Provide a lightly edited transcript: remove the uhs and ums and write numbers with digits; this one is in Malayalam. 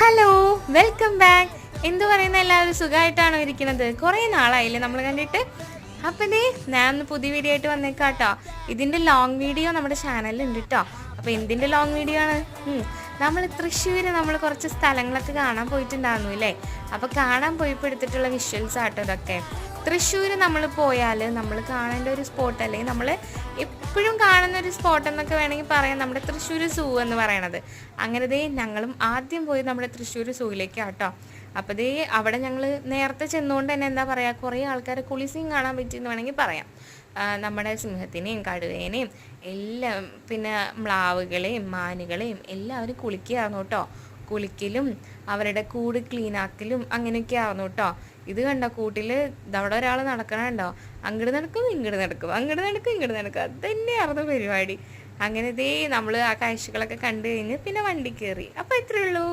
Hello, welcome back. എന്തു പറയുന്ന എല്ലാവരും സുഖമായിട്ടാണോ ഇരിക്കുന്നത്? കുറേ നാളായില്ലേ നമ്മൾ കണ്ടിട്ട്. അപ്പം ഇതേ ഞാൻ ഒന്ന് പുതിയ വീഡിയോ ആയിട്ട് വന്നേക്കാട്ടോ. ഇതിൻ്റെ ലോങ് വീഡിയോ നമ്മുടെ ചാനലിൽ ഉണ്ട് കേട്ടോ. അപ്പോൾ എന്തിൻ്റെ ലോങ് വീഡിയോ ആണ്? നമ്മൾ തൃശ്ശൂർ നമ്മൾ കുറച്ച് സ്ഥലങ്ങളൊക്കെ കാണാൻ പോയിട്ടുണ്ടായിരുന്നു അല്ലേ? അപ്പോൾ കാണാൻ പോയപ്പോൾ എടുത്തിട്ടുള്ള വിഷ്വൽസ് ആട്ടോ ഇതൊക്കെ. തൃശ്ശൂർ നമ്മൾ പോയാൽ നമ്മൾ കാണേണ്ട ഒരു സ്പോട്ട്, അല്ലെങ്കിൽ നമ്മൾ എപ്പോഴും കാണുന്ന ഒരു സ്പോട്ട് എന്നൊക്കെ വേണമെങ്കിൽ പറയാം, നമ്മുടെ തൃശ്ശൂർ സൂ എന്ന് പറയണത്. അങ്ങനെ ഞങ്ങളും ആദ്യം പോയി നമ്മുടെ തൃശ്ശൂർ സൂവിലേക്ക് ആട്ടോ. അപ്പോൾ അവിടെ ഞങ്ങൾ നേരത്തെ ചെന്നുകൊണ്ട് തന്നെ എന്താ പറയുക, കുറേ ആൾക്കാരെ കുളിസിയും കാണാൻ പറ്റിയെന്ന് വേണമെങ്കിൽ പറയാം. നമ്മുടെ സിംഹത്തിനെയും കടുവേനെയും എല്ലാം, പിന്നെ മ്ലാവുകളെയും മാനുകളെയും എല്ലാവരും കുളിക്കുകയായിരുന്നു കേട്ടോ. കുളിക്കലും അവരുടെ കൂട് ക്ലീനാക്കലും അങ്ങനെയൊക്കെ ആയിരുന്നു കേട്ടോ. ഇത് കണ്ടോ, കൂട്ടിൽ അവിടെ ഒരാൾ നടക്കണുണ്ടോ, അങ്ങോട്ട് നടക്കും ഇങ്ങോട്ട് നടക്കും, അങ്ങോട്ട് നടക്കും ഇങ്ങോട്ട് നടക്കും, അത് തന്നെയായിരുന്നു പരിപാടി. അങ്ങനെ നമ്മൾ ആ കാഴ്ചകളൊക്കെ കണ്ടു കഴിഞ്ഞ് പിന്നെ വണ്ടി കയറി. അപ്പോൾ ഇത്രയേ ഉള്ളൂ.